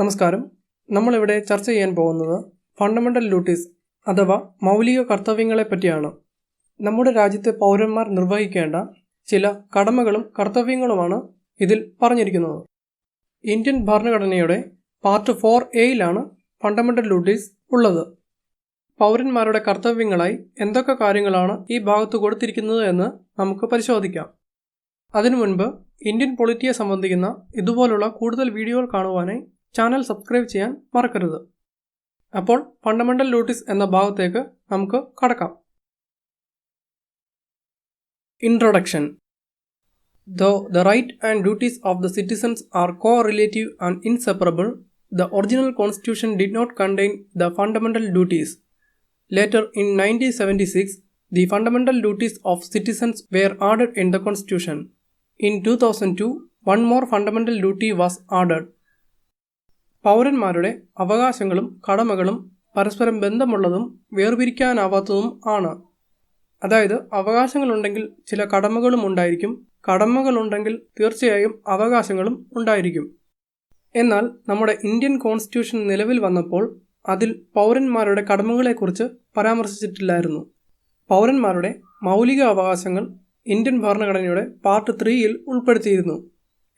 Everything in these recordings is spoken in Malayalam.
നമസ്കാരം. നമ്മളിവിടെ ചർച്ച ചെയ്യാൻ പോകുന്നത് ഫണ്ടമെൻ്റൽ ഡ്യൂട്ടീസ് അഥവാ മൗലിക കർത്തവ്യങ്ങളെ പറ്റിയാണ്. നമ്മുടെ രാജ്യത്തെ പൗരന്മാർ നിർവഹിക്കേണ്ട ചില കടമകളും കർത്തവ്യങ്ങളുമാണ് ഇതിൽ പറഞ്ഞിരിക്കുന്നത്. ഇന്ത്യൻ ഭരണഘടനയുടെ പാർട്ട് 4A ഫണ്ടമെൻ്റൽ ഡ്യൂട്ടീസ് ഉള്ളത്. പൗരന്മാരുടെ കർത്തവ്യങ്ങളായി എന്തൊക്കെ കാര്യങ്ങളാണ് ഈ ഭാഗത്ത് കൊടുത്തിരിക്കുന്നത് എന്ന് നമുക്ക് പരിശോധിക്കാം. അതിനു മുൻപ് ഇന്ത്യൻ പൊളിറ്റിയെ സംബന്ധിക്കുന്ന ഇതുപോലുള്ള കൂടുതൽ വീഡിയോകൾ കാണുവാനായി ചാനൽ സബ്സ്ക്രൈബ് ചെയ്യാൻ മറക്കരുത്. അപ്പോൾ ഫണ്ടമെൻ്റൽ ഡ്യൂട്ടീസ് എന്ന ഭാഗത്തേക്ക് നമുക്ക് കടക്കാം. Introduction. Though the right and duties of the citizens are correlative and inseparable, the original constitution did not contain the fundamental duties. Later, in 1976, the fundamental duties of citizens were added in the constitution. In 2002, one more fundamental duty was added. പൗരന്മാരുടെ അവകാശങ്ങളും കടമകളും പരസ്പരം ബന്ധമുള്ളതും വേർപിരിക്കാനാവാത്തതും ആണ്. അതായത് അവകാശങ്ങളുണ്ടെങ്കിൽ ചില കടമകളും ഉണ്ടായിരിക്കും, കടമകളുണ്ടെങ്കിൽ തീർച്ചയായും അവകാശങ്ങളും ഉണ്ടായിരിക്കും. എന്നാൽ നമ്മുടെ ഇന്ത്യൻ കോൺസ്റ്റിറ്റ്യൂഷൻ നിലവിൽ വന്നപ്പോൾ അതിൽ പൗരന്മാരുടെ കടമകളെക്കുറിച്ച് പരാമർശിച്ചിട്ടില്ലായിരുന്നു. പൗരന്മാരുടെ മൗലിക അവകാശങ്ങൾ ഇന്ത്യൻ ഭരണഘടനയുടെ പാർട്ട് 3 ഉൾപ്പെടുത്തിയിരുന്നു.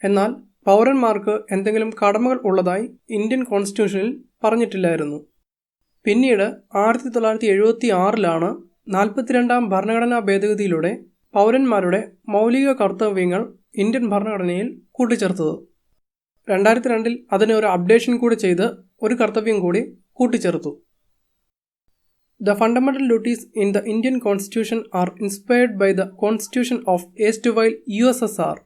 എന്നാൽ പൗരന്മാർക്ക് എന്തെങ്കിലും കടമകൾ ഉള്ളതായി ഇന്ത്യൻ കോൺസ്റ്റിറ്റ്യൂഷനിൽ പറഞ്ഞിട്ടില്ലായിരുന്നു. പിന്നീട് 1976 42ാം ഭരണഘടനാ ഭേദഗതിയിലൂടെ പൗരന്മാരുടെ മൗലിക കർത്തവ്യങ്ങൾ ഇന്ത്യൻ ഭരണഘടനയിൽ കൂട്ടിച്ചേർത്തത്. 2002 അതിന് ഒരു അപ്ഡേഷൻ കൂടി ചെയ്ത് ഒരു കർത്തവ്യം കൂടി കൂട്ടിച്ചേർത്തു. The fundamental duties in the Indian Constitution are inspired by the Constitution of erstwhile USSR.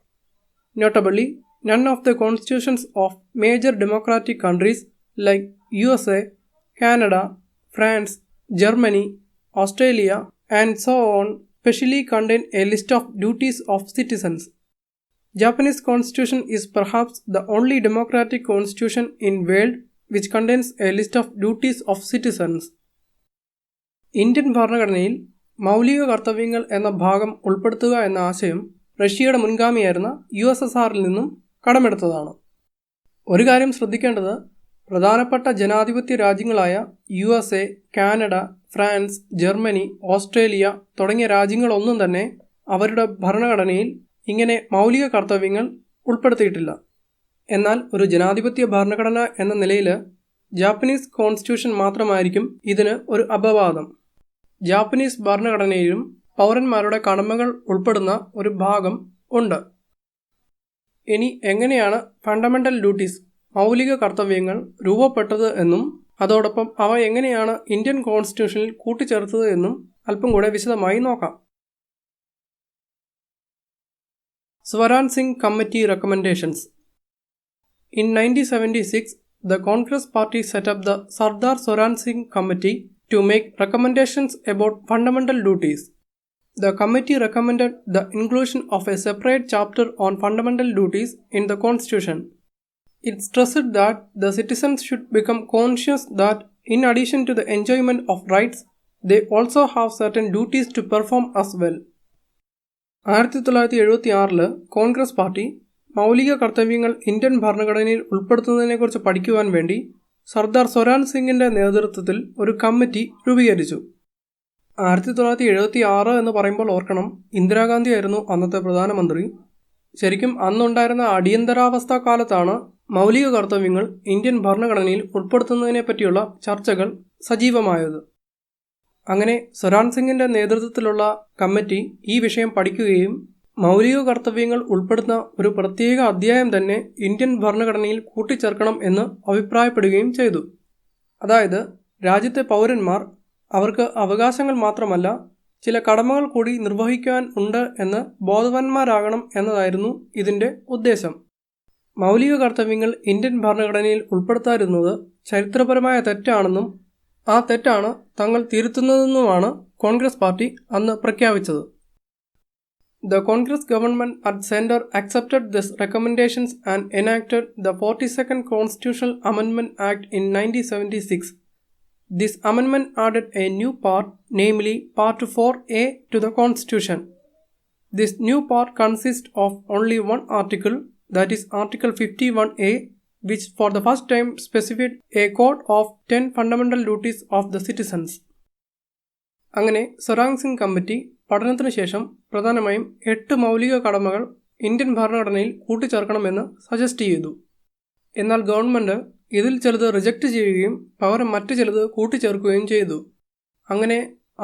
Notably, none of the constitutions of major democratic countries like USA, Canada, France, Germany, Australia, and so on specially contain a list of duties of citizens. Japanese constitution is perhaps the only democratic constitution in world which contains a list of duties of citizens. Indian ഭരണഘടനയിൽ മൗലിക കർത്തവ്യങ്ങൾ എന്ന ഭാഗം ഉൾപ്പെടുത്തുക എന്ന ആശയം റഷ്യയുടെ മുൻഗാമിയായിരുന്ന USSRൽ നിന്നും കടമെടുത്തതാണ്. ഒരു കാര്യം ശ്രദ്ധിക്കേണ്ടത്, പ്രധാനപ്പെട്ട ജനാധിപത്യ രാജ്യങ്ങളായ USA, Canada, France, Germany, Australia തുടങ്ങിയ രാജ്യങ്ങളൊന്നും തന്നെ അവരുടെ ഭരണഘടനയിൽ ഇങ്ങനെ മൗലിക കർത്തവ്യങ്ങൾ ഉൾപ്പെടുത്തിയിട്ടില്ല. എന്നാൽ ഒരു ജനാധിപത്യ ഭരണഘടന എന്ന നിലയിൽ ജാപ്പനീസ് കോൺസ്റ്റിറ്റ്യൂഷൻ മാത്രമായിരിക്കും ഇതിന് ഒരു അപവാദം. ജാപ്പനീസ് ഭരണഘടനയിലും പൗരന്മാരുടെ കടമകൾ ഉൾപ്പെടുന്ന ഒരു ഭാഗം ഉണ്ട്. ഇനി എങ്ങനെയാണ് ഫണ്ടമെൻ്റൽ ഡ്യൂട്ടീസ് മൗലിക കർത്തവ്യങ്ങൾ രൂപപ്പെട്ടത് എന്നും അതോടൊപ്പം അവ എങ്ങനെയാണ് ഇന്ത്യൻ കോൺസ്റ്റിറ്റ്യൂഷനിൽ കൂട്ടിച്ചേർത്തത് എന്നും അല്പം കൂടെ വിശദമായി നോക്കാം. Swaran Singh committee recommendations. In 1976, the Congress Party set up the Sardar Swaran Singh Committee to make recommendations about fundamental duties. The committee recommended the inclusion of a separate chapter on fundamental duties in the Constitution. It stressed that the citizens should become conscious that in addition to the enjoyment of rights, they also have certain duties to perform as well. 1976 Congress party മൗലിക കർത്തവ്യങ്ങൾ ഇന്ത്യൻ ഭരണഘടനയിൽ ഉൾപ്പെടുത്തുന്നതിനെക്കുറിച്ച് പഠിക്കുവാൻ വേണ്ടി സർദാർ സ്വരാൻ സിംഗിൻ്റെ നേതൃത്വത്തിൽ ഒരു കമ്മിറ്റി രൂപീകരിച്ചു. 1976 എന്ന് പറയുമ്പോൾ ഓർക്കണം, ഇന്ദിരാഗാന്ധി ആയിരുന്നു അന്നത്തെ പ്രധാനമന്ത്രി. ശരിക്കും അന്നുണ്ടായിരുന്ന അടിയന്തരാവസ്ഥ കാലത്താണ് മൗലിക കർത്തവ്യങ്ങൾ ഇന്ത്യൻ ഭരണഘടനയിൽ ഉൾപ്പെടുത്തുന്നതിനെ പറ്റിയുള്ള ചർച്ചകൾ സജീവമായത്. അങ്ങനെ സ്വരാൻ സിംഗിൻ്റെ നേതൃത്വത്തിലുള്ള കമ്മിറ്റി ഈ വിഷയം പഠിക്കുകയും മൗലിക കർത്തവ്യങ്ങൾ ഉൾപ്പെടുന്ന ഒരു പ്രത്യേക അധ്യായം തന്നെ ഇന്ത്യൻ ഭരണഘടനയിൽ കൂട്ടിച്ചേർക്കണം എന്ന് അഭിപ്രായപ്പെടുകയും ചെയ്തു. അതായത് രാജ്യത്തെ പൗരന്മാർ അവർക്ക് അവകാശങ്ങൾ മാത്രമല്ല ചില കടമകൾ കൂടി നിർവഹിക്കാൻ ഉണ്ട് എന്ന് ബോധവാന്മാരാകണം എന്നതായിരുന്നു ഇതിൻ്റെ ഉദ്ദേശം. മൗലിക കർത്തവ്യങ്ങൾ ഇന്ത്യൻ ഭരണഘടനയിൽ ഉൾപ്പെടുത്താതിരുന്നത് ചരിത്രപരമായ തെറ്റാണെന്നും ആ തെറ്റാണ് തങ്ങൾ തിരുത്തുന്നതെന്നുമാണ് കോൺഗ്രസ് പാർട്ടി അന്ന് പ്രഖ്യാപിച്ചത്. The Congress government at center accepted these recommendations and enacted the 42nd Constitutional Amendment Act in 1976. This amendment added a new part, namely Part 4A, to the Constitution. This new part consists of only one article, that is Article 51A, which for the first time specified a code of 10 fundamental duties of the citizens. അങ്ങനെ സൊറാങ് സിംഗ് കമ്മിറ്റി പഠനത്തിന് ശേഷം പ്രധാനമായും 8 മൗലിക കടമകൾ ഇന്ത്യൻ ഭരണഘടനയിൽ കൂട്ടിച്ചേർക്കണമെന്ന് സജസ്റ്റ് ചെയ്തു. എന്നാൽ ഗവൺമെൻറ് ഇതിൽ ചിലത് റിജക്റ്റ് ചെയ്യുകയും പകരം മറ്റ് ചിലത് കൂട്ടിച്ചേർക്കുകയും ചെയ്തു. അങ്ങനെ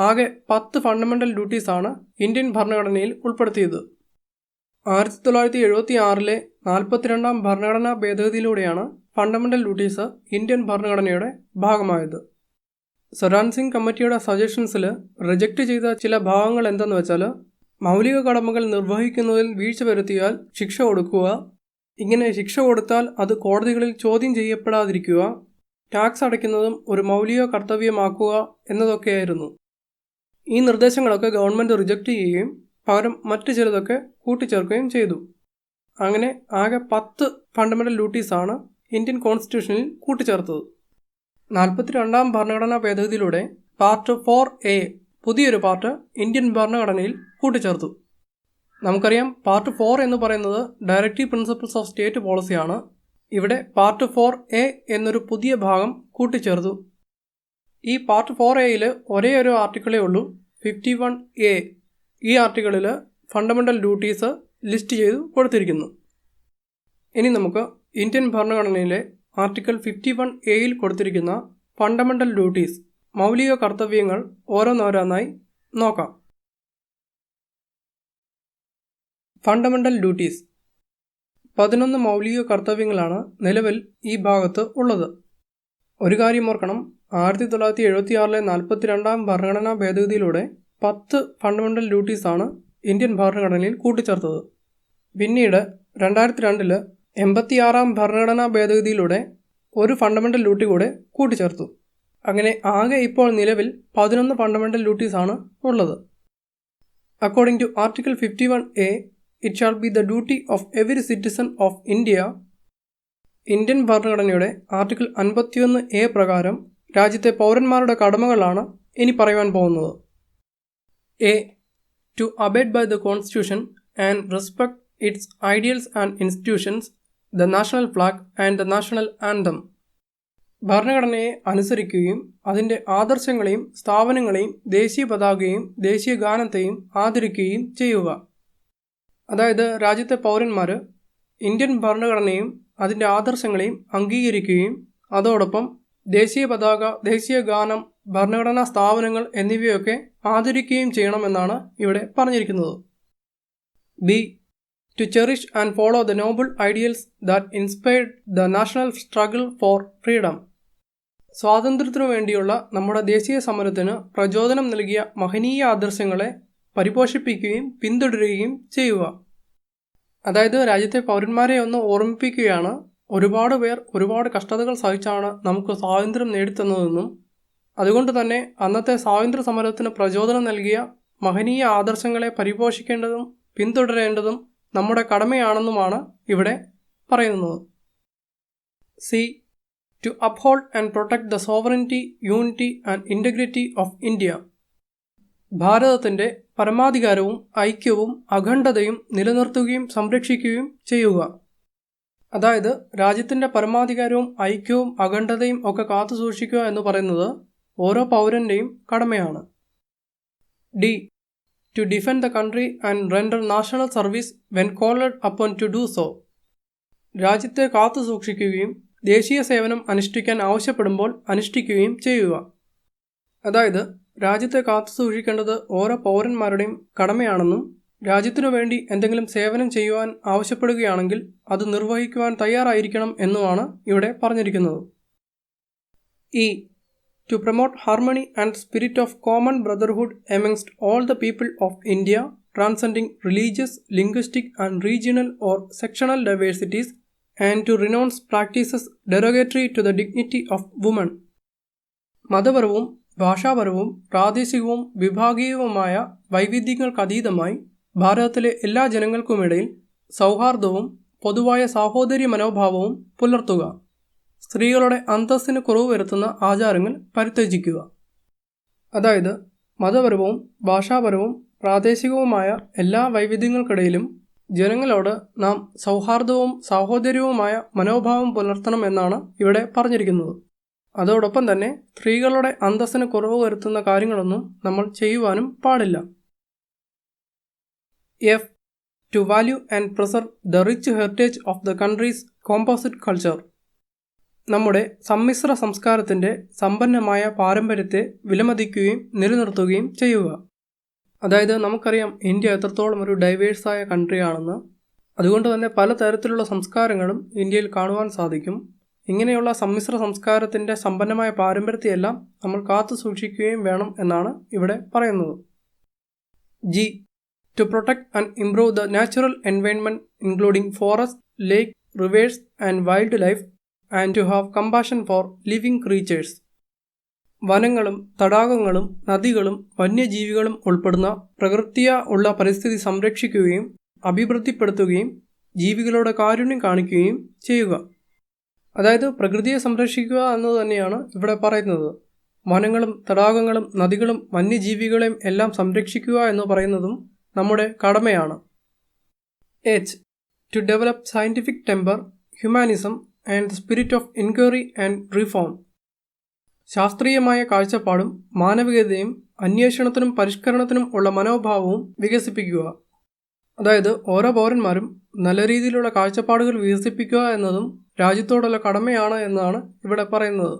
ആകെ 10 ഫണ്ടമെൻ്റൽ ഡ്യൂട്ടീസാണ് ഇന്ത്യൻ ഭരണഘടനയിൽ ഉൾപ്പെടുത്തിയത്. 1976 42 ഭരണഘടനാ ഭേദഗതിയിലൂടെയാണ് ഫണ്ടമെൻ്റൽ ഡ്യൂട്ടീസ് ഇന്ത്യൻ ഭരണഘടനയുടെ ഭാഗമായത്. സൊറാങ് സിംഗ് കമ്മിറ്റിയുടെ സജഷൻസിൽ റിജക്റ്റ് ചെയ്ത ചില ഭാഗങ്ങൾ എന്തെന്ന് വെച്ചാൽ, മൗലിക കടമകൾ നിർവഹിക്കുന്നതിൽ വീഴ്ച വരുത്തിയാൽ ശിക്ഷ കൊടുക്കുക, ഇങ്ങനെ ശിക്ഷ കൊടുത്താൽ അത് കോടതികളിൽ ചോദ്യം ചെയ്യപ്പെടാതിരിക്കുക, ടാക്സ് അടയ്ക്കുന്നതും ഒരു മൗലിക കർത്തവ്യമാക്കുക എന്നതൊക്കെയായിരുന്നു. ഈ നിർദ്ദേശങ്ങളൊക്കെ ഗവൺമെൻറ് റിജക്റ്റ് ചെയ്യുകയും പകരം മറ്റു ചിലതൊക്കെ കൂട്ടിച്ചേർക്കുകയും ചെയ്തു. അങ്ങനെ ആകെ 10 ഫണ്ടമെൻ്റൽ ഡ്യൂട്ടീസാണ് ഇന്ത്യൻ കോൺസ്റ്റിറ്റ്യൂഷനിൽ കൂട്ടിച്ചേർത്തത്. 42 ഭരണഘടനാ ഭേദഗതിയിലൂടെ പാർട്ട് 4A പുതിയൊരു പാർട്ട് ഇന്ത്യൻ ഭരണഘടനയിൽ കൂട്ടിച്ചേർത്തു. നമുക്കറിയാം, പാർട്ട് 4 എന്ന് പറയുന്നത് ഡയറക്റ്റീവ് പ്രിൻസിപ്പിൾസ് ഓഫ് സ്റ്റേറ്റ് പോളിസിയാണ്. ഇവിടെ പാർട്ട് 4A എന്നൊരു പുതിയ ഭാഗം കൂട്ടിച്ചേർത്തു. ഈ പാർട്ട് 4Aയിൽ ഒരേ ഒരു ആർട്ടിക്കിളേ ഉള്ളൂ, 51A. ഈ ആർട്ടിക്കിളിൽ ഫണ്ടമെൻ്റൽ ഡ്യൂട്ടീസ് ലിസ്റ്റ് ചെയ്തു കൊടുത്തിരിക്കുന്നു. ഇനി നമുക്ക് ഇന്ത്യൻ ഭരണഘടനയിലെ ആർട്ടിക്കിൾ 51Aയിൽ കൊടുത്തിരിക്കുന്ന ഫണ്ടമെൻ്റൽ ഡ്യൂട്ടീസ്, മൗലിക കർത്തവ്യങ്ങൾ ഓരോന്നോരോന്നായി നോക്കാം. ഫണ്ടമെൻ്റൽ ഡ്യൂട്ടീസ് 11 മൗലിക കർത്തവ്യങ്ങളാണ് നിലവിൽ ഈ ഭാഗത്ത് ഉള്ളത്. ഒരു കാര്യം ഓർക്കണം, 1976 42 ഭരണഘടനാ ഭേദഗതിയിലൂടെ 10 ഫണ്ടമെൻ്റൽ ഡ്യൂട്ടീസാണ് ഇന്ത്യൻ ഭരണഘടനയിൽ കൂട്ടിച്ചേർത്തത്. പിന്നീട് 2002 86 ഭരണഘടനാ ഭേദഗതിയിലൂടെ ഒരു ഫണ്ടമെൻ്റൽ ഡ്യൂട്ടി കൂടെ കൂട്ടിച്ചേർത്തു. അങ്ങനെ ആകെ ഇപ്പോൾ നിലവിൽ 11 ഫണ്ടമെൻ്റൽ ഡ്യൂട്ടീസാണ് ഉള്ളത്. According to article 51A, it shall be the duty of every citizen of India. Indian ഭരണഘടനയുടെ ആർട്ടിക്കിൾ 51A പ്രകാരം രാജ്യത്തെ പൗരന്മാരുടെ കടമകളാണ് ഇനി പറയുവാൻ പോകുന്നത്. A. To abide by the Constitution and respect its ideals and institutions, the national flag and the national anthem. ഭരണഘടനയെ അനുസരിക്കുകയും അതിൻ്റെ ആദർശങ്ങളെയും സ്ഥാപനങ്ങളെയും ദേശീയ പതാകയും ദേശീയ ഗാനത്തെയും ആദരിക്കുകയും ചെയ്യുക. അതായത് രാജ്യത്തെ പൗരന്മാർ ഇന്ത്യൻ ഭരണഘടനയും അതിൻ്റെ ആദർശങ്ങളെയും അംഗീകരിക്കുകയും അതോടൊപ്പം ദേശീയ പതാക, ദേശീയ ഗാനം, ഭരണഘടനാ സ്ഥാപനങ്ങൾ എന്നിവയൊക്കെ ആദരിക്കുകയും ചെയ്യണമെന്നാണ് ഇവിടെ പറഞ്ഞിരിക്കുന്നത്. B. To cherish and follow the noble ideals that inspired the national struggle for freedom. സ്വാതന്ത്ര്യത്തിനു വേണ്ടിയുള്ള നമ്മുടെ ദേശീയ സമരത്തിന് പ്രചോദനം നൽകിയ മഹനീയ ആദർശങ്ങളെ പരിപോഷിപ്പിക്കുകയും പിന്തുടരുകയും ചെയ്യുക. അതായത് രാജ്യത്തെ പൗരന്മാരെ ഒന്ന് ഓർമ്മിപ്പിക്കുകയാണ്, ഒരുപാട് പേർ ഒരുപാട് കഷ്ടതകൾ സഹിച്ചാണ് നമുക്ക് സ്വാതന്ത്ര്യം നേടിത്തന്നതെന്നും അതുകൊണ്ട് തന്നെ അന്നത്തെ സ്വാതന്ത്ര്യ സമരത്തിന് പ്രചോദനം നൽകിയ മഹനീയ ആദർശങ്ങളെ പരിപോഷിക്കേണ്ടതും പിന്തുടരേണ്ടതും നമ്മുടെ കടമയാണെന്നുമാണ് ഇവിടെ പറയുന്നത്. C. To uphold and protect the sovereignty, unity and integrity of India. ഭാരതത്തിൻ്റെ പരമാധികാരവും ഐക്യവും അഖണ്ഡതയും നിലനിർത്തുകയും സംരക്ഷിക്കുകയും ചെയ്യുക. അതായത് രാജ്യത്തിൻ്റെ പരമാധികാരവും ഐക്യവും അഖണ്ഡതയും ഒക്കെ കാത്തു സൂക്ഷിക്കുക എന്ന് പറയുന്നത് ഓരോ പൗരൻ്റെയും കടമയാണ്. D. To defend the country and render national service when called upon to do so. രാജ്യത്തെ കാത്തു സൂക്ഷിക്കുകയും ദേശീയ സേവനം അനുഷ്ഠിക്കാൻ ആവശ്യപ്പെടുമ്പോൾ അനുഷ്ഠിക്കുകയും ചെയ്യുക. അതായത് രാജ്യത്തെ കാത്തു സൂക്ഷിക്കേണ്ടത് ഓരോ പൗരന്മാരുടെയും കടമയാണെന്നും രാജ്യത്തിനു വേണ്ടി എന്തെങ്കിലും സേവനം ചെയ്യുവാൻ ആവശ്യപ്പെടുകയാണെങ്കിൽ അത് നിർവഹിക്കുവാൻ തയ്യാറായിരിക്കണം എന്നുമാണ് ഇവിടെ പറഞ്ഞിരിക്കുന്നത്. E. To promote harmony and spirit of common brotherhood amongst all the people of India, transcending religious, linguistic and regional or sectional diversities, and to renounce practices derogatory to the dignity of women. മതപരവും ഭാഷാപരവും പ്രാദേശികവും വിഭാഗീയവുമായ വൈവിധ്യങ്ങൾക്കതീതമായി ഭാരതത്തിലെ എല്ലാ ജനങ്ങൾക്കുമിടയിൽ സൗഹാർദ്ദവും പൊതുവായ സാഹോദര്യ മനോഭാവവും പുലർത്തുക. സ്ത്രീകളുടെ അന്തസ്സിന് കുറവ് വരുത്തുന്ന ആചാരങ്ങൾ പരിത്യജിക്കുക. അതായത് മതപരവും ഭാഷാപരവും പ്രാദേശികവുമായ എല്ലാ വൈവിധ്യങ്ങൾക്കിടയിലും ജനങ്ങളോട് നാം സൗഹാർദ്ദവും സാഹോദര്യവുമായ മനോഭാവം പുലർത്തണം എന്നാണ് ഇവിടെ പറഞ്ഞിരിക്കുന്നത്. അതോടൊപ്പം തന്നെ സ്ത്രീകളുടെ അന്തസ്സിന് കുറവ് വരുത്തുന്ന കാര്യങ്ങളൊന്നും നമ്മൾ ചെയ്യുവാനും പാടില്ല. F. To value and preserve the rich heritage of the country's composite culture. നമ്മുടെ സമ്മിശ്ര സംസ്കാരത്തിൻ്റെ സമ്പന്നമായ പാരമ്പര്യത്തെ വിലമതിക്കുകയും നിലനിർത്തുകയും ചെയ്യുക. അതായത് നമുക്കറിയാം ഇന്ത്യ എത്രത്തോളം ഒരു ഡൈവേഴ്സായ കൺട്രിയാണെന്ന്. അതുകൊണ്ട് തന്നെ പലതരത്തിലുള്ള സംസ്കാരങ്ങളും ഇന്ത്യയിൽ കാണുവാൻ സാധിക്കും. ഇങ്ങനെയുള്ള സമ്മിശ്ര സംസ്കാരത്തിൻ്റെ സമ്പന്നമായ പാരമ്പര്യത്തെയെല്ലാം നമ്മൾ കാത്തു സൂക്ഷിക്കുകയും വേണം എന്നാണ് ഇവിടെ പറയുന്നത്. G. To protect and improve the natural environment including forest, lake, rivers and wildlife and to have compassion for living creatures. വനങ്ങളും തടാകങ്ങളും നദികളും വന്യജീവികളും ഉൾപ്പെടുന്ന പ്രകൃതിയ ഉള്ള പരിസ്ഥിതി സംരക്ഷിക്കുകയും അഭിവൃദ്ധിപ്പെടുത്തുകയും ജീവികളോട് കാരുണ്യം കാണിക്കുകയും ചെയ്യുക. അതായത് പ്രകൃതിയെ സംരക്ഷിക്കുക എന്നത് തന്നെയാണ് ഇവിടെ പറയുന്നത്. വനങ്ങളും തടാകങ്ങളും നദികളും വന്യജീവികളെയും എല്ലാം സംരക്ഷിക്കുക എന്ന് പറയുന്നതും നമ്മുടെ കടമയാണ്. H. To develop scientific temper, humanism and the spirit of inquiry and reform. ശാസ്ത്രീയമായ കാഴ്ചപ്പാടും മാനവികതയും അന്വേഷണത്തിനും പരിഷ്കരണത്തിനും ഉള്ള മനോഭാവവും വികസിപ്പിക്കുക. അതായത് ഓരോ പൗരന്മാരും നല്ല രീതിയിലുള്ള കാഴ്ചപ്പാടുകൾ വികസിപ്പിക്കുക എന്നതും രാജ്യത്തോടുള്ള കടമയാണ് എന്നാണ് ഇവിടെ പറയുന്നത്.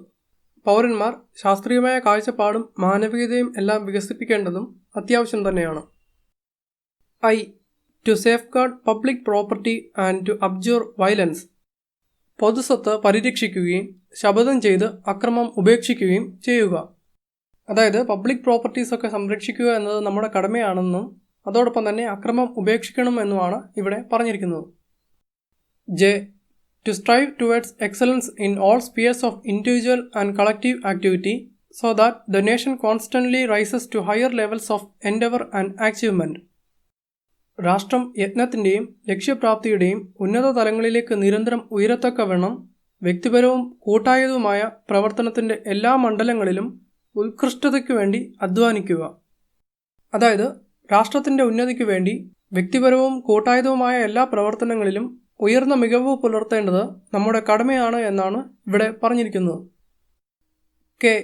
പൗരന്മാർ ശാസ്ത്രീയമായ കാഴ്ചപ്പാടും മാനവികതയും എല്ലാം വികസിപ്പിക്കേണ്ടതും അത്യാവശ്യം തന്നെയാണ്. I. To safeguard public property and to abjure violence. പൊതുസ്വത്ത് പരിരക്ഷിക്കുകയും ശപഥം ചെയ്ത് അക്രമം ഉപേക്ഷിക്കുകയും ചെയ്യുക. അതായത് പബ്ലിക് പ്രോപ്പർട്ടീസൊക്കെ സംരക്ഷിക്കുക എന്നത് നമ്മുടെ കടമയാണെന്നും അതോടൊപ്പം തന്നെ അക്രമം ഉപേക്ഷിക്കണമെന്നുമാണ് ഇവിടെ പറഞ്ഞിരിക്കുന്നത്. J. To strive towards excellence in all spheres of individual and collective activity so that the nation constantly rises to higher levels of endeavour and achievement. രാഷ്ട്രം യത്നത്തിൻ്റെയും ലക്ഷ്യപ്രാപ്തിയുടെയും ഉന്നത തലങ്ങളിലേക്ക് നിരന്തരം ഉയരത്തക്കവണ്ണം വ്യക്തിപരവും കൂട്ടായതുമായ പ്രവർത്തനത്തിൻ്റെ എല്ലാ മണ്ഡലങ്ങളിലും ഉത്കൃഷ്ടതയ്ക്കു വേണ്ടി അധ്വാനിക്കുക. അതായത് രാഷ്ട്രത്തിൻ്റെ ഉന്നതിക്കു വേണ്ടി വ്യക്തിപരവും കൂട്ടായതുമായ എല്ലാ പ്രവർത്തനങ്ങളിലും ഉയർന്ന മികവ് പുലർത്തേണ്ടത് നമ്മുടെ കടമയാണ് എന്നാണ് ഇവിടെ പറഞ്ഞിരിക്കുന്നത്. K.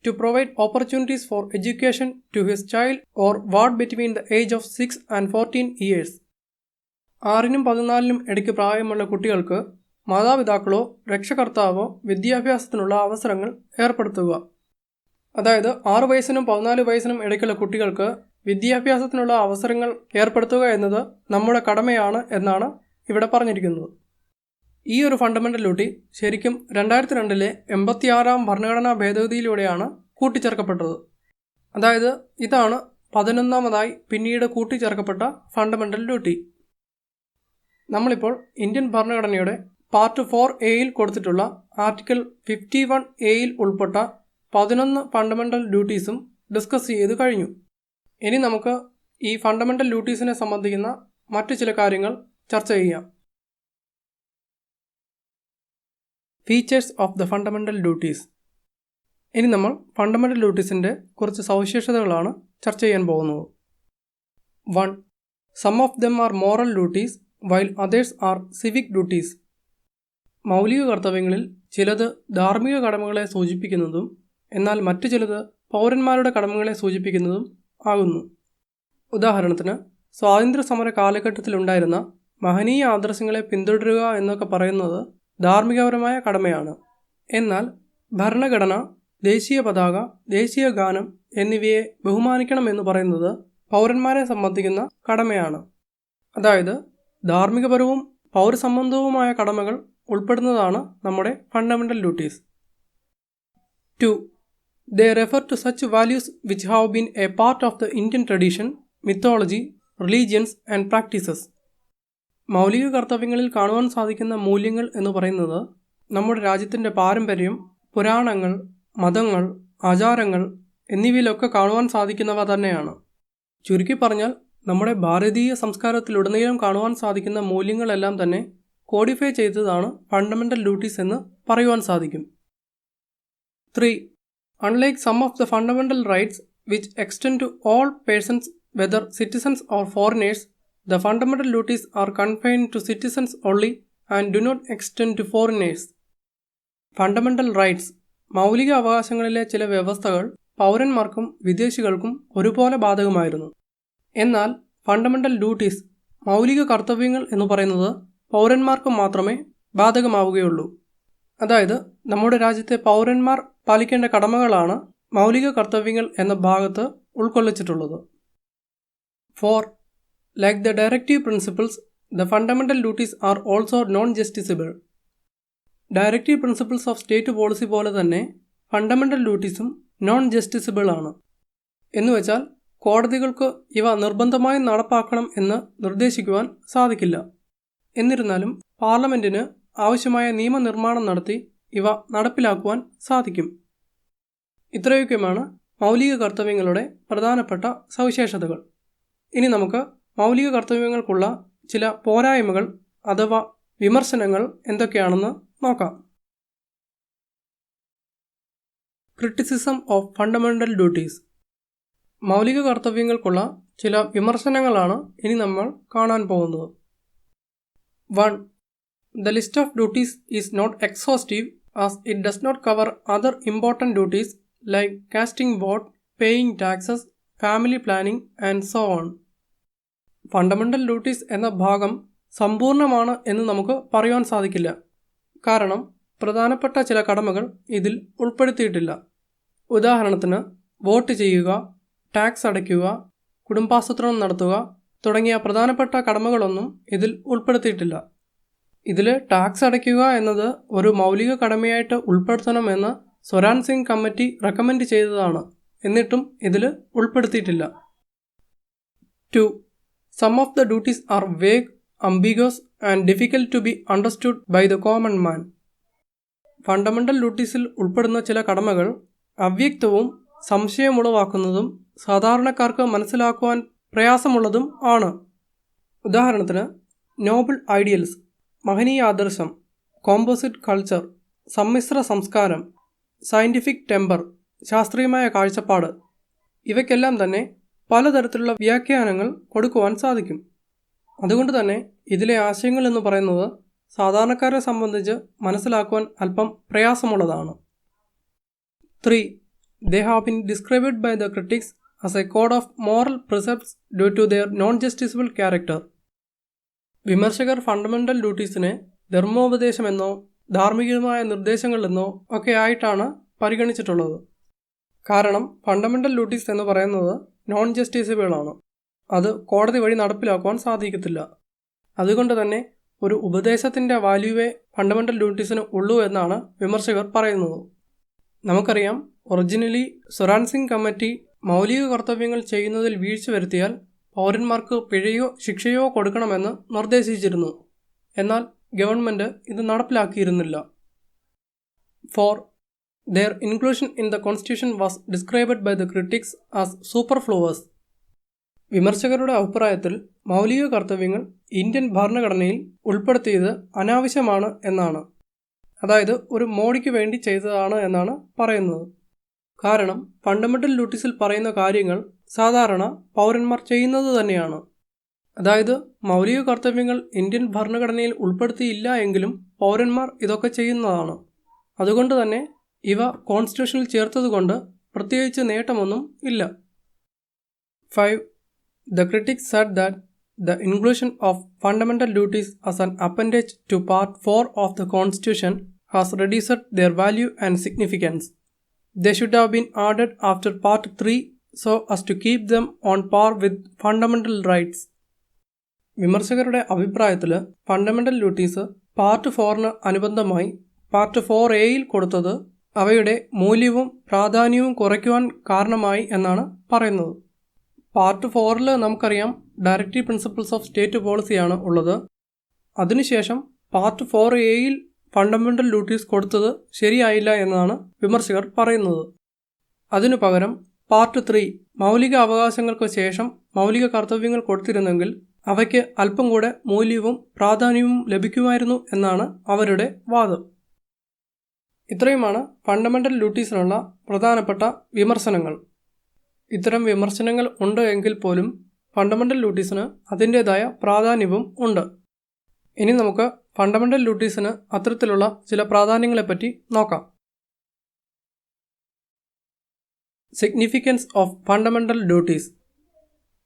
To provide opportunities for education to his child or ward between the age of 6 and 14 years. 6-നും 14-നും ഇടയ്ക്ക് പ്രായമുള്ള കുട്ടികൾക്ക് മാതാപിതാക്കളോ രക്ഷകർത്താവോ വിദ്യാഭ്യാസത്തിനുള്ള അവസരങ്ങൾ ഏർപ്പെടുത്തുക. അതായത് 6 വയസ്സിനും 14 വയസ്സിനും ഇടയ്ക്കുള്ള കുട്ടികൾക്ക് വിദ്യാഭ്യാസത്തിനുള്ള അവസരങ്ങൾ ഏർപ്പെടുത്തുക എന്നത് നമ്മുടെ കടമയാണ് എന്നാണ് ഇവിടെ പറഞ്ഞിരിക്കുന്നത്. ഈ ഒരു ഫണ്ടമെൻ്റൽ ഡ്യൂട്ടി ശരിക്കും 2002 86-ാം ഭരണഘടനാ ഭേദഗതിയിലൂടെയാണ് കൂട്ടിച്ചേർക്കപ്പെട്ടത്. അതായത് ഇതാണ് 11ാമതായി പിന്നീട് കൂട്ടിച്ചേർക്കപ്പെട്ട ഫണ്ടമെൻ്റൽ ഡ്യൂട്ടി. നമ്മളിപ്പോൾ ഇന്ത്യൻ ഭരണഘടനയുടെ പാർട്ട് 4A കൊടുത്തിട്ടുള്ള ആർട്ടിക്കിൾ 51A ഉൾപ്പെട്ട 11 ഫണ്ടമെൻ്റൽ ഡ്യൂട്ടീസും ഡിസ്കസ് ചെയ്ത് കഴിഞ്ഞു. ഇനി നമുക്ക് ഈ ഫണ്ടമെൻ്റൽ ഡ്യൂട്ടീസിനെ സംബന്ധിക്കുന്ന മറ്റു ചില കാര്യങ്ങൾ ചർച്ച ചെയ്യാം. Features of the fundamental duties. ഇനി നമ്മൾ ഫണ്ടമെൻ്റൽ ഡ്യൂട്ടീസിൻ്റെ കുറച്ച് സവിശേഷതകളാണ് ചർച്ച ചെയ്യാൻ പോകുന്നത്. 1. Some of them are moral duties while others are civic duties. മൗലിക കർത്തവ്യങ്ങളിൽ ചിലത് ധാർമ്മിക കടമകളെ സൂചിപ്പിക്കുന്നതും എന്നാൽ മറ്റു ചിലത് പൗരന്മാരുടെ കടമകളെ സൂചിപ്പിക്കുന്നതും ആകുന്നു. ഉദാഹരണത്തിന് സ്വാതന്ത്ര്യ സമര കാലഘട്ടത്തിലുണ്ടായിരുന്ന മഹനീയ ആദർശങ്ങളെ പിന്തുടരുക എന്നൊക്കെ പറയുന്നത് ധാർമ്മികപരമായ കടമയാണ്. എന്നാൽ ഭരണഘടന, ദേശീയ പതാക, ദേശീയ ഗാനം എന്നിവയെ ബഹുമാനിക്കണമെന്ന് പറയുന്നത് പൗരന്മാരെ സംബന്ധിക്കുന്ന കടമയാണ്. അതായത് ധാർമ്മികപരവും പൗരസംബന്ധവുമായ കടമകൾ ഉൾപ്പെടുന്നതാണ് നമ്മുടെ fundamental duties. 2. They refer to such values which have been a part of the Indian tradition, mythology, religions and practices. മൗലിക കർത്തവ്യങ്ങളിൽ കാണുവാൻ സാധിക്കുന്ന മൂല്യങ്ങൾ എന്ന് പറയുന്നത് നമ്മുടെ രാജ്യത്തിൻ്റെ പാരമ്പര്യം, പുരാണങ്ങൾ, മതങ്ങൾ, ആചാരങ്ങൾ എന്നിവയിലൊക്കെ കാണുവാൻ സാധിക്കുന്നവ തന്നെയാണ്. ചുരുക്കി പറഞ്ഞാൽ നമ്മുടെ ഭാരതീയ സംസ്കാരത്തിലുടനീളം കാണുവാൻ സാധിക്കുന്ന മൂല്യങ്ങളെല്ലാം തന്നെ കോഡിഫൈ ചെയ്തതാണ് ഫണ്ടമെൻ്റൽ ഡ്യൂട്ടീസ് എന്ന് പറയുവാൻ സാധിക്കും. 3. Unlike some of the fundamental rights which extend to all persons, whether citizens or foreigners, The fundamental duties are confined to citizens only and do not extend to foreigners. Fundamental rights, മൗലിക അവകാശങ്ങളിലെ ചില വ്യവസ്ഥകൾ പൗരന്മാർക്കും വിദേശികൾക്കും ഒരുപോലെ ബാധകമായിരുന്നു. എന്നാൽ ഫണ്ടമെന്റൽ ഡ്യൂട്ടീസ്, മൗലിക കർത്തവ്യങ്ങൾ എന്ന് പറയുന്നത് പൗരന്മാർക്ക് മാത്രമേ ബാധകമാവുകയുള്ളൂ. അതായത് നമ്മുടെ രാജ്യത്തെ പൗരന്മാർ പാലിക്കേണ്ട കടമകളാണ് മൗലിക കർത്തവ്യങ്ങൾ എന്ന ഭാഗത്ത് ഉൾക്കൊള്ളിച്ചിട്ടുള്ളത്. 4. Like the directive principles, the fundamental duties are also non-justiciable. Directive principles of state policy പോലെ തന്നെ ഫണ്ടമെന്റൽ ഡ്യൂട്ടീസും നോൺ ജസ്റ്റിസിബിൾ ആണ്. എന്നുവെച്ചാൽ കോടതികൾക്ക് ഇവ നിർബന്ധമായും നടപ്പാക്കണം എന്ന് നിർദ്ദേശിക്കുവാൻ സാധിക്കില്ല. എന്നിരുന്നാലും പാർലമെന്റിന് ആവശ്യമായ നിയമനിർമ്മാണം നടത്തി ഇവ നടപ്പിലാക്കുവാൻ സാധിക്കും. ഇത്രയൊക്കെയുമാണ് മൗലിക കർത്തവ്യങ്ങളുടെ പ്രധാനപ്പെട്ട സവിശേഷതകൾ. ഇനി നമുക്ക് മൗലിക കർത്തവ്യങ്ങൾക്കുള്ള ചില പോരായ്മകൾ അഥവാ വിമർശനങ്ങൾ എന്തൊക്കെയാണെന്ന് നോക്കാം. Criticism of fundamental duties. മൗലിക കർത്തവ്യങ്ങൾക്കുള്ള ചില വിമർശനങ്ങളാണ് ഇനി നമ്മൾ കാണാൻ പോകുന്നത്. 1. The list of duties is not exhaustive as it does not cover other important duties like casting vote, paying taxes, family planning and so on. Fundamental duties എന്ന ഭാഗം സമ്പൂർണ്ണമാണ് എന്ന് നമുക്ക് പറയുവാൻ സാധിക്കില്ല. കാരണം പ്രധാനപ്പെട്ട ചില കടമകൾ ഇതിൽ ഉൾപ്പെടുത്തിയിട്ടില്ല. ഉദാഹരണത്തിന് വോട്ട് ചെയ്യുക, ടാക്സ് അടയ്ക്കുക, കുടുംബാസൂത്രണം നടത്തുക തുടങ്ങിയ പ്രധാനപ്പെട്ട കടമകളൊന്നും ഇതിൽ ഉൾപ്പെടുത്തിയിട്ടില്ല. ഇതിൽ ടാക്സ് അടയ്ക്കുക എന്നത് ഒരു മൗലിക കടമയായിട്ട് ഉൾപ്പെടുത്തണമെന്ന് സ്വരാൻ സിംഗ് കമ്മിറ്റി റെക്കമെൻഡ് ചെയ്തതാണ്. എന്നിട്ടും ഇതിൽ ഉൾപ്പെടുത്തിയിട്ടില്ല. 2. Some of the duties are vague, ambiguous and difficult to be understood by the common man. Fundamental ഡ്യൂട്ടീസിൽ ഉൾപ്പെടുന്ന ചില കടമകൾ അവ്യക്തവും സംശയമുളവാക്കുന്നതും സാധാരണക്കാർക്ക് മനസ്സിലാക്കുവാൻ പ്രയാസമുള്ളതും ആണ്. ഉദാഹരണത്തിന് നോബിൾ ഐഡിയൽസ്, മഹനീയ ആദർശം, കോമ്പോസിറ്റ് കൾച്ചർ, സമ്മിശ്ര സംസ്കാരം, സയന്റിഫിക് ടെമ്പർ, ശാസ്ത്രീയമായ കാഴ്ചപ്പാട്, ഇവയ്ക്കെല്ലാം തന്നെ പലതരത്തിലുള്ള വ്യാഖ്യാനങ്ങൾ കൊടുക്കുവാൻ സാധിക്കും. അതുകൊണ്ട് തന്നെ ഇതിലെ ആശയങ്ങൾ എന്ന് പറയുന്നത് സാധാരണക്കാരെ സംബന്ധിച്ച് മനസ്സിലാക്കുവാൻ അല്പം പ്രയാസമുള്ളതാണ്. 3. They have been described by the critics as a code of moral precepts due to their non-justiciable character. വിമർശകർ ഫണ്ടമെന്റൽ ഡ്യൂട്ടീസിനെ ധർമ്മോപദേശമെന്നോ ധാർമ്മികമായ നിർദ്ദേശങ്ങളെന്നോ ഒക്കെ ആയിട്ടാണ് പരിഗണിച്ചിട്ടുള്ളത്. കാരണം ഫണ്ടമെന്റൽ ഡ്യൂട്ടീസ് എന്ന് പറയുന്നത് നോൺ ജസ്റ്റിസിബിൾ ആണ്. അത് കോടതി വഴി നടപ്പിലാക്കുവാൻ സാധിക്കത്തില്ല. അതുകൊണ്ട് തന്നെ ഒരു ഉപദേശത്തിൻ്റെ വാല്യൂവേ ഫണ്ടമെന്റൽ ഡ്യൂട്ടീസിന് ഉള്ളൂ എന്നാണ് വിമർശകർ പറയുന്നത്. നമുക്കറിയാം, ഒറിജിനലി സ്വരാൻ സിംഗ് കമ്മിറ്റി മൗലിക കർത്തവ്യങ്ങൾ ചെയ്യുന്നതിൽ വീഴ്ച വരുത്തിയാൽ പൗരന്മാർക്ക് പിഴയോ ശിക്ഷയോ കൊടുക്കണമെന്ന് നിർദ്ദേശിച്ചിരുന്നു. എന്നാൽ ഗവൺമെൻറ് ഇത് നടപ്പിലാക്കിയിരുന്നില്ല. 4. Their inclusion in the constitution was described by the critics as superfluous. വിമർശകരുടെ അഭിപ്രായത്തിൽ മൗലിക കർത്തവ്യങ്ങൾ ഇന്ത്യൻ ഭരണഘടനയിൽ ഉൾപ്പെടുത്തിയത് അനാവശ്യമാണ് എന്നാണ്. അതായത് ഒരു മോഡിക്ക് വേണ്ടി ചെയ്തതാണ് എന്നാണ് പറയുന്നത്. കാരണം ഫണ്ടമെന്റൽ ഡ്യൂട്ടീസിൽ പറയുന്ന കാര്യങ്ങൾ സാധാരണ പൗരന്മാർ ചെയ്യുന്നത് തന്നെയാണ്. അതായത് മൗലിക കർത്തവ്യങ്ങൾ ഇന്ത്യൻ ഭരണഘടനയിൽ ഉൾപ്പെടുത്തിയില്ല എങ്കിലും പൗരന്മാർ ഇതൊക്കെ ചെയ്യുന്നതാണ്. അതുകൊണ്ട് തന്നെ ഇവ കോൺസ്റ്റിറ്റ്യൂഷനിൽ ചേർത്തതുകൊണ്ട് പ്രത്യേകിച്ച് നേട്ടമൊന്നും ഇല്ല. 5. The critics said that the inclusion of fundamental duties as an appendage to Part 4 of the Constitution has reduced their value and significance. They should have been added after Part 3 so as to keep them on par with fundamental rights. വിമർശകരുടെ അഭിപ്രായത്തിൽ ഫണ്ടമെന്റൽ ഡ്യൂട്ടീസ് പാർട്ട് 4 അനുബന്ധമായി പാർട്ട് 4A കൊടുത്തത് അവയുടെ മൂല്യവും പ്രാധാന്യവും കുറയ്ക്കുവാൻ കാരണമായി എന്നാണ് പറയുന്നത്. പാർട്ട് 4 നമുക്കറിയാം ഡയറക്റ്റീവ് പ്രിൻസിപ്പിൾസ് ഓഫ് സ്റ്റേറ്റ് പോളിസിയാണ് ഉള്ളത്. അതിനുശേഷം പാർട്ട് 4A ഫണ്ടമെന്റൽ ഡ്യൂട്ടീസ് കൊടുത്തത് ശരിയായില്ല എന്നാണ് വിമർശകർ പറയുന്നത്. അതിനു പകരം പാർട്ട് 3 മൗലിക അവകാശങ്ങൾക്ക് ശേഷം മൗലിക കർത്തവ്യങ്ങൾ കൊടുത്തിരുന്നെങ്കിൽ അവയ്ക്ക് അല്പം കൂടെ മൂല്യവും പ്രാധാന്യവും ലഭിക്കുമായിരുന്നു എന്നാണ് അവരുടെ വാദം. ഇത്രയുമാണ് ഫണ്ടമെന്റൽ ഡ്യൂട്ടീസിനുള്ള പ്രധാനപ്പെട്ട വിമർശനങ്ങൾ. ഇത്തരം വിമർശനങ്ങൾ ഉണ്ട് എങ്കിൽ പോലും ഫണ്ടമെൻ്റൽ ഡ്യൂട്ടീസിന് അതിൻ്റേതായ പ്രാധാന്യവും ഉണ്ട്. ഇനി നമുക്ക് ഫണ്ടമെൻ്റൽ ഡ്യൂട്ടീസിന് അത്തരത്തിലുള്ള ചില പ്രാധാന്യങ്ങളെപ്പറ്റി നോക്കാം. Significance of fundamental duties.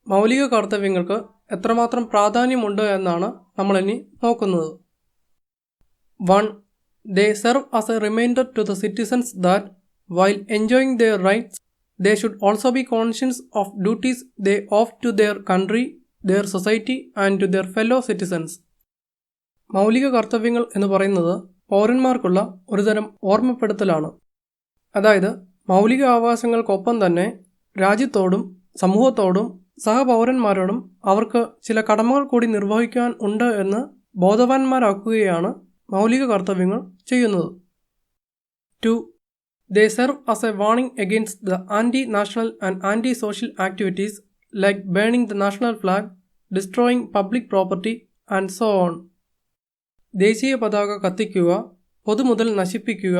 മൗലിക കർത്തവ്യങ്ങൾക്ക് എത്രമാത്രം പ്രാധാന്യമുണ്ട് എന്നാണ് നമ്മളിനി നോക്കുന്നത്. 1. They serve as a reminder to the citizens that, while enjoying their rights, they should also be conscious of duties they owe to their country, their society and to their fellow citizens. മൗലിക കർത്തവ്യങ്ങൾ എന്ന് പറയുന്നത് പൗരന്മാർക്കുള്ള ഒരുതരം ഓർമ്മപ്പെടുത്തലാണ്. അതായത് മൗലിക അവകാശങ്ങൾക്കൊപ്പം തന്നെ രാജ്യത്തോടും സമൂഹത്തോടും സഹപൗരന്മാരോടും അവർക്ക് ചില കടമകൾ കൂടി നിർവഹിക്കാൻ ഉണ്ട് എന്ന് ബോധവാന്മാരാക്കുകയാണ് മൗലിക കർത്തവ്യങ്ങൾ ചെയ്യുന്നത്. 2. They serve as a warning against the anti-national and anti-social activities like burning the national flag, destroying public property and so on. ദേശീയ പതാക കത്തിക്കുക, പൊതുമുതൽ നശിപ്പിക്കുക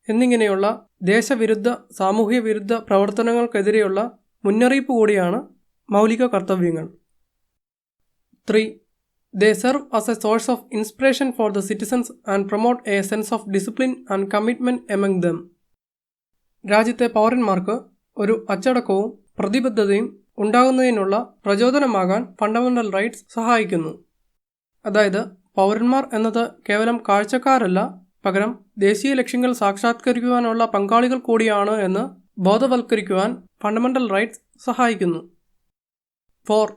എന്നിങ്ങനെയുള്ള ദേശവിരുദ്ധ സാമൂഹ്യ വിരുദ്ധ പ്രവർത്തനങ്ങൾക്കെതിരെയുള്ള മുന്നറിയിപ്പ് കൂടിയാണ് മൗലിക കർത്തവ്യങ്ങൾ. 3. They serve as a source of inspiration for the citizens and promote a sense of discipline and commitment among them. രാജ്യത്തെ പൗരന്മാർക്ക് ഒരു അച്ചടക്കവും പ്രതിബദ്ധതയും ഉണ്ടാകുന്നതിനുള്ള പ്രചോദനമാകാൻ ഫണ്ടമെൻ്റൽ റൈറ്റ്സ് സഹായിക്കുന്നു. അതായത് പൗരന്മാർ എന്നത് കേവലം കാഴ്ചക്കാരല്ല, പകരം ദേശീയ ലക്ഷ്യങ്ങൾ സാക്ഷാത്കരിക്കുവാനുള്ള പങ്കാളികൾ കൂടിയാണ് എന്ന് ബോധവൽക്കരിക്കുവാൻ ഫണ്ടമെൻ്റൽ റൈറ്റ്സ് സഹായിക്കുന്നു. 4.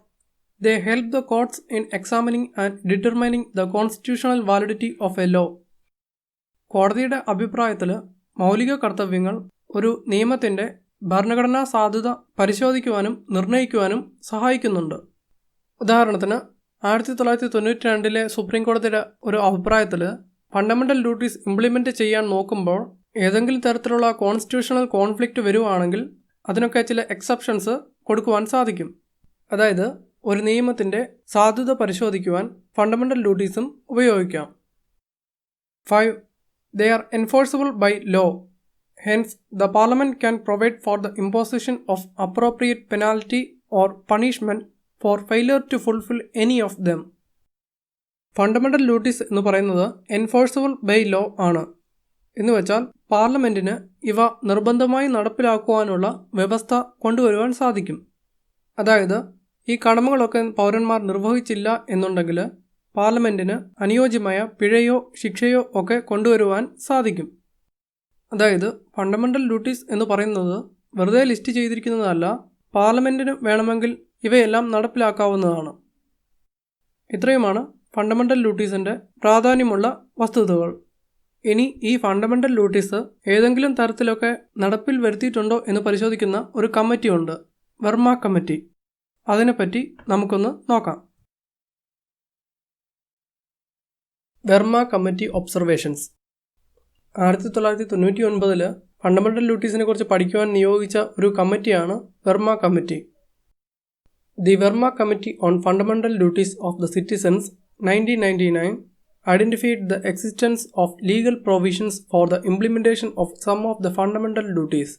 They help the courts in examining and determining the constitutional validity of a law. കോടതിയുടെ അഭിപ്രായത്തിൽ മൗലിക കർത്തവ്യങ്ങൾ ഒരു നിയമത്തിൻ്റെ ഭരണഘടനാ സാധുത പരിശോധിക്കുവാനും നിർണ്ണയിക്കുവാനും സഹായിക്കുന്നുണ്ട്. ഉദാഹരണത്തിന് 1992 സുപ്രീം കോടതിയുടെ ഒരു അഭിപ്രായത്തിൽ ഫണ്ടമെൻ്റൽ ഡ്യൂട്ടീസ് ഇംപ്ലിമെൻ്റ് ചെയ്യാൻ നോക്കുമ്പോൾ ഏതെങ്കിലും തരത്തിലുള്ള കോൺസ്റ്റിറ്റ്യൂഷണൽ കോൺഫ്ലിക്റ്റ് വരുവാണെങ്കിൽ അതിനൊക്കെ ചില എക്സെപ്ഷൻസ് കൊടുക്കുവാൻ സാധിക്കും. അതായത് ഒരു നിയമത്തിൻ്റെ സാധുത പരിശോധിക്കുവാൻ ഫണ്ടമെൻ്റൽ ഡ്യൂട്ടീസും ഉപയോഗിക്കാം. 5. They are enforceable by law. Hence, the Parliament can provide for the imposition of appropriate penalty or punishment for failure to fulfill any of them. Fundamental duties എന്ന് പറയുന്നത് എൻഫോഴ്സബിൾ ബൈ ലോ ആണ്. എന്നുവെച്ചാൽ പാർലമെൻറ്റിന് ഇവ നിർബന്ധമായി നടപ്പിലാക്കുവാനുള്ള വ്യവസ്ഥ കൊണ്ടുവരുവാൻ സാധിക്കും. അതായത് ഈ കടമകളൊക്കെ പൗരന്മാർ നിർവഹിച്ചില്ല എന്നുണ്ടെങ്കിൽ പാർലമെൻറ്റിന് അനുയോജ്യമായ പിഴയോ ശിക്ഷയോ ഒക്കെ കൊണ്ടുവരുവാൻ സാധിക്കും. അതായത് ഫണ്ടമെൻ്റൽ ഡ്യൂട്ടീസ് എന്ന് പറയുന്നത് വെറുതെ ലിസ്റ്റ് ചെയ്തിരിക്കുന്നതല്ല, പാർലമെൻറ്റിന് വേണമെങ്കിൽ ഇവയെല്ലാം നടപ്പിലാക്കാവുന്നതാണ്. ഇത്രയുമാണ് ഫണ്ടമെൻ്റൽ ഡ്യൂട്ടീസിൻ്റെ പ്രാധാന്യമുള്ള വസ്തുതകൾ. ഇനി ഈ ഫണ്ടമെൻ്റൽ ഡ്യൂട്ടീസ് ഏതെങ്കിലും തരത്തിലൊക്കെ നടപ്പിൽ വരുത്തിയിട്ടുണ്ടോ എന്ന് പരിശോധിക്കുന്ന ഒരു കമ്മിറ്റിയുണ്ട്, വെർമ കമ്മിറ്റി. അതിനെപ്പറ്റി നമുക്കൊന്ന് നോക്കാം. Verma committee observations. 1999 ഫണ്ടമെൻ്റൽ ഡ്യൂട്ടീസിനെ കുറിച്ച് പഠിക്കുവാൻ നിയോഗിച്ച ഒരു കമ്മിറ്റിയാണ് Verma committee. The Verma committee on fundamental duties of the citizens 1999 identified the existence of legal provisions for the implementation of some of the fundamental duties.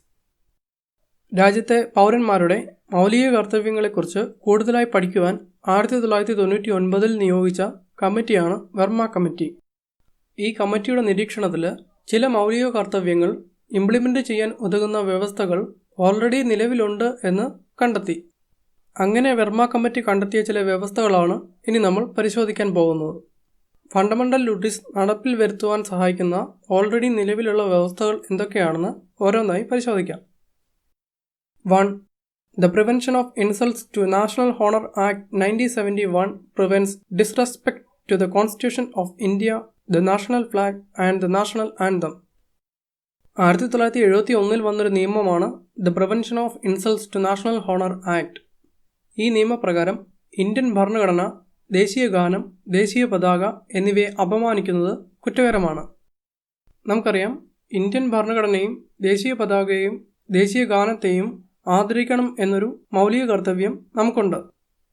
രാജ്യത്തെ പൗരന്മാരുടെ മൗലിക കർത്തവ്യങ്ങളെക്കുറിച്ച് കൂടുതലായി പഠിക്കുവാൻ 1999 നിയോഗിച്ച കമ്മിറ്റിയാണ് വെർമ കമ്മിറ്റി. ഈ കമ്മിറ്റിയുടെ നിരീക്ഷണത്തിൽ ചില മൗലിക കർത്തവ്യങ്ങൾ ഇംപ്ലിമെൻ്റ് ചെയ്യാൻ ഉതകുന്ന വ്യവസ്ഥകൾ ഓൾറെഡി നിലവിലുണ്ട് എന്ന് കണ്ടെത്തി. അങ്ങനെ വെർമ കമ്മിറ്റി കണ്ടെത്തിയ ചില വ്യവസ്ഥകളാണ് ഇനി നമ്മൾ പരിശോധിക്കാൻ പോകുന്നത്. ഫണ്ടമെൻ്റൽ ഡ്യൂട്ടീസ് നടപ്പിൽ വരുത്തുവാൻ സഹായിക്കുന്ന ഓൾറെഡി നിലവിലുള്ള വ്യവസ്ഥകൾ എന്തൊക്കെയാണെന്ന് ഓരോന്നായി പരിശോധിക്കാം. 1. The Prevention of Insults to National Honor Act 1971 prevents disrespect to the Constitution of India, the national flag and the national anthem. 1971 വന്നൊരു നിയമമാണ് the prevention of insults to national honour act. ഈ നിയമപ്രകാരം ഇന്ത്യൻ ഭരണഘടന, ദേശീയ ഗാനം, ദേശീയ പതാക എന്നിവയെ അപമാനിക്കുന്നത് കുറ്റകരമാണ്. നമുക്കറിയാം, ഇന്ത്യൻ ഭരണഘടനയും ദേശീയ പതാകയെയും ദേശീയ ഗാനത്തെയും ആദരിക്കണം എന്നൊരു മൗലിക കർത്തവ്യം നമുക്കുണ്ട്.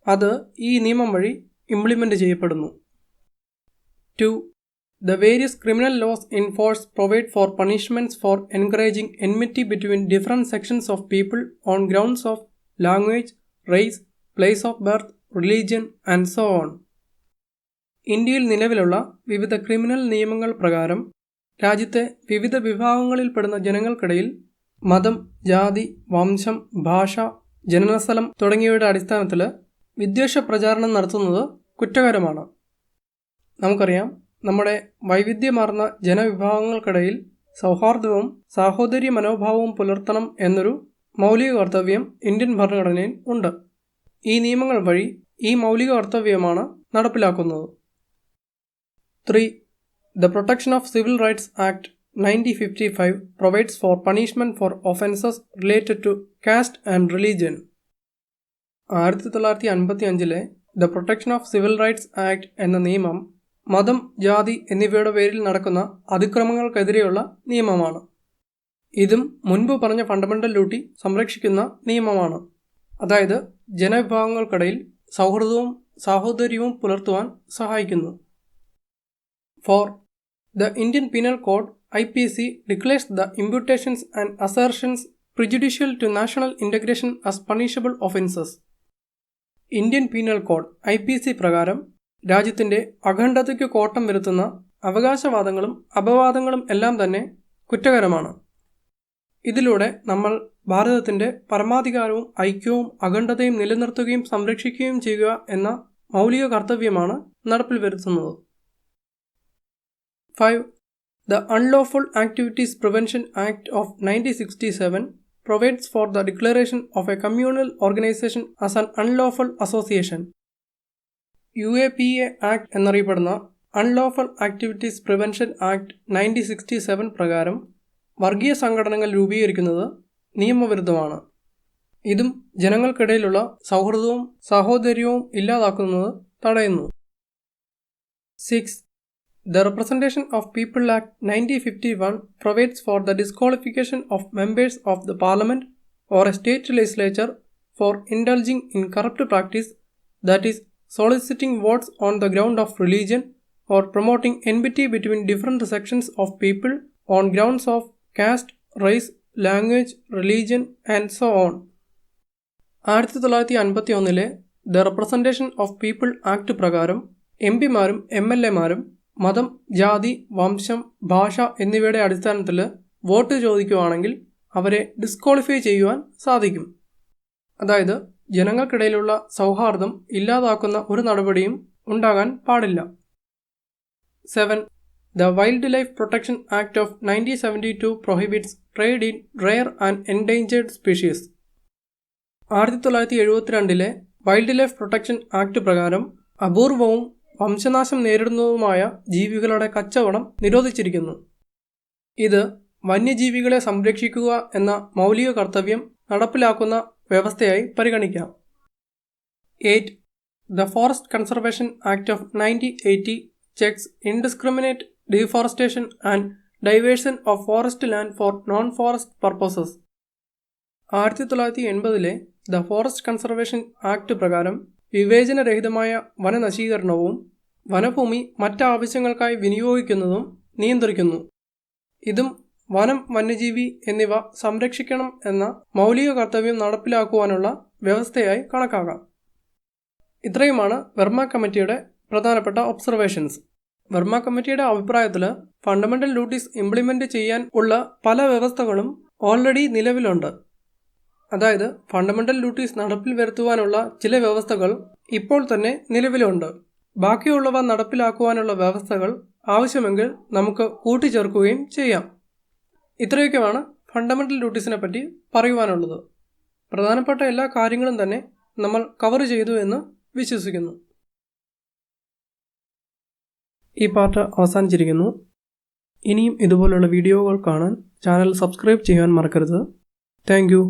അത് ഈ നിയമം വഴി ഇംപ്ലിമെൻ്റ് ചെയ്യപ്പെടുന്നു. 2. The various criminal laws in force provide for punishments for encouraging enmity between different sections of people on grounds of language, race, place of birth, religion and so on. ഇന്ത്യയിൽ നിലവിലുള്ള വിവിധ ക്രിമിനൽ നിയമങ്ങൾ പ്രകാരം രാജ്യത്തെ വിവിധ വിഭാഗങ്ങളിൽപ്പെടുന്ന ജനങ്ങൾക്കിടയിൽ മതം, ജാതി, വംശം, ഭാഷ, ജനനസ്ഥലം തുടങ്ങിയവയുടെ അടിസ്ഥാനത്തിൽ വിദ്വേഷ പ്രചാരണം നടത്തുന്നത് കുറ്റകരമാണ്. നമുക്കറിയാം, നമ്മുടെ വൈവിധ്യമാർന്ന ജനവിഭാഗങ്ങൾക്കിടയിൽ സൗഹാർദ്ദവും സാഹോദര്യ മനോഭാവവും പുലർത്തണം എന്നൊരു മൗലിക കർത്തവ്യം ഇന്ത്യൻ ഭരണഘടനയിൽ ഉണ്ട്. ഈ നിയമങ്ങൾ വഴി ഈ മൗലിക കർത്തവ്യമാണ് നടപ്പിലാക്കുന്നത്. 3. The Protection of Civil Rights Act 1955 provides for punishment for offences related to caste and religion. 1955 the protection of civil rights act എന്ന നിയമം മതം, ജാതി എന്നിവയുടെ പേരിൽ നടക്കുന്ന അതിക്രമങ്ങൾക്കെതിരെയുള്ള നിയമമാണ്. ഇതും മുൻപ് പറഞ്ഞ ഫണ്ടമെന്റൽ ഡ്യൂട്ടി സംരക്ഷിക്കുന്ന നിയമമാണ്. അതായത് ജനവിഭാഗങ്ങൾക്കിടയിൽ സൗഹൃദവും സാഹോദര്യവും പുലർത്തുവാൻ സഹായിക്കുന്നു. 4. The Indian Penal Code (IPC) declares the imputations and assertions prejudicial to national integration as punishable offences. Indian penal code (IPC) പ്രകാരം രാജ്യത്തിന്റെ അഖണ്ഡതയ്ക്ക് കോട്ടം വരുത്തുന്ന അവകാശവാദങ്ങളും അപവാദങ്ങളും എല്ലാം തന്നെ കുറ്റകരമാണ്. ഇതിലൂടെ നമ്മൾ ഭാരതത്തിന്റെ പരമാധികാരവും ഐക്യവും അഖണ്ഡതയും നിലനിർത്തുകയും സംരക്ഷിക്കുകയും ചെയ്യുക എന്ന മൗലിക കർത്തവ്യമാണ് നടപ്പിൽ വരുത്തുന്നത്. 5. The Unlawful Activities Prevention Act of 1967 provides for the declaration of a communal organization as an unlawful association. UAPA Act എന്നറിയപ്പെടുന്ന അൺലോഫൽ ആക്ടിവിറ്റീസ് പ്രിവെൻഷൻ ആക്ട് 1967 പ്രകാരം വർഗീയ സംഘടനകൾ രൂപീകരിക്കുന്നത് നിയമവിരുദ്ധമാണ്. ഇതും ജനങ്ങൾക്കിടയിലുള്ള സൗഹൃദവും സാഹോദര്യവും ഇല്ലാതാക്കുന്നത് തടയുന്നു. 6. The Representation of People Act 1951 provides for the disqualification of members of the Parliament or a state legislature for indulging in corrupt practice, that is, soliciting votes on the ground of religion or promoting enmity between different sections of people on grounds of caste, race, language, religion and so on. 1951 the representation of people act പ്രകാരം എംപിമാരും MLAമാരും മതം, ജാതി, വംശം, ഭാഷ എന്നിവയുടെ അടിസ്ഥാനത്തിൽ വോട്ട് ചോദിക്കുകയാണെങ്കിൽ അവരെ ഡിസ്ക്വാളിഫൈ ചെയ്യുവാൻ സാധിക്കും. അതായത് ജനങ്ങൾക്കിടയിലുള്ള സൗഹാർദ്ദം ഇല്ലാതാക്കുന്ന ഒരു നടപടിയും ഉണ്ടാകാൻ പാടില്ല. 7. The Wildlife Protection Act of 1972 prohibits trade in rare and endangered species. 1972 wild life protection act പ്രകാരം അപൂർവവും വംശനാശം നേരിടുന്നതുമായ ജീവികളുടെ കച്ചവടം നിരോധിച്ചിരിക്കുന്നു. ഇത് വന്യജീവികളെ സംരക്ഷിക്കുക എന്ന മൗലിക കർത്തവ്യം നടപ്പിലാക്കുന്ന വ്യവസ്ഥയായി പരിഗണിക്കാം. 8. The Forest Conservation Act of 1980 checks indiscriminate deforestation and diversion of forest land for non-forest purposes. 1980 the forest conservation act പ്രകാരം വിവേചനരഹിതമായ വനനശീകരണവും വനഭൂമി മറ്റാവശ്യങ്ങൾക്കായി വിനിയോഗിക്കുന്നതും നിയന്ത്രിക്കുന്നു. ഇതും വനം, വന്യജീവി എന്നിവ സംരക്ഷിക്കണം എന്ന മൗലിക കർത്തവ്യം നടപ്പിലാക്കുവാനുള്ള വ്യവസ്ഥയായി കണക്കാക്കാം. ഇത്രയുമാണ് വെർമ കമ്മിറ്റിയുടെ പ്രധാനപ്പെട്ട ഒബ്സർവേഷൻസ്. വെർമ കമ്മിറ്റിയുടെ അഭിപ്രായത്തിൽ ഫണ്ടമെന്റൽ ഡ്യൂട്ടീസ് ഇംപ്ലിമെന്റ് ചെയ്യാൻ ഉള്ള പല വ്യവസ്ഥകളും ഓൾറെഡി നിലവിലുണ്ട്. അതായത് ഫണ്ടമെന്റൽ ഡ്യൂട്ടീസ് നടപ്പിൽ വരുത്തുവാനുള്ള ചില വ്യവസ്ഥകൾ ഇപ്പോൾ തന്നെ നിലവിലുണ്ട്. ബാക്കിയുള്ളവ നടപ്പിലാക്കുവാനുള്ള വ്യവസ്ഥകൾ ആവശ്യമെങ്കിൽ നമുക്ക് കൂട്ടിച്ചേർക്കുകയും ചെയ്യാം. ഇത്രയൊക്കെയാണ് ഫണ്ടമെന്റൽ ഡ്യൂട്ടീസിനെ പറ്റി പറയുവാനുള്ളത്. പ്രധാനപ്പെട്ട എല്ലാ കാര്യങ്ങളും തന്നെ നമ്മൾ കവർ ചെയ്തു എന്ന് വിശ്വസിക്കുന്നു. ഈ പാർട്ട് അവസാനിച്ചിരിക്കുന്നു. ഇനിയും ഇതുപോലുള്ള വീഡിയോകൾ കാണാൻ ചാനൽ സബ്സ്ക്രൈബ് ചെയ്യാൻ മറക്കരുത്. Thank you.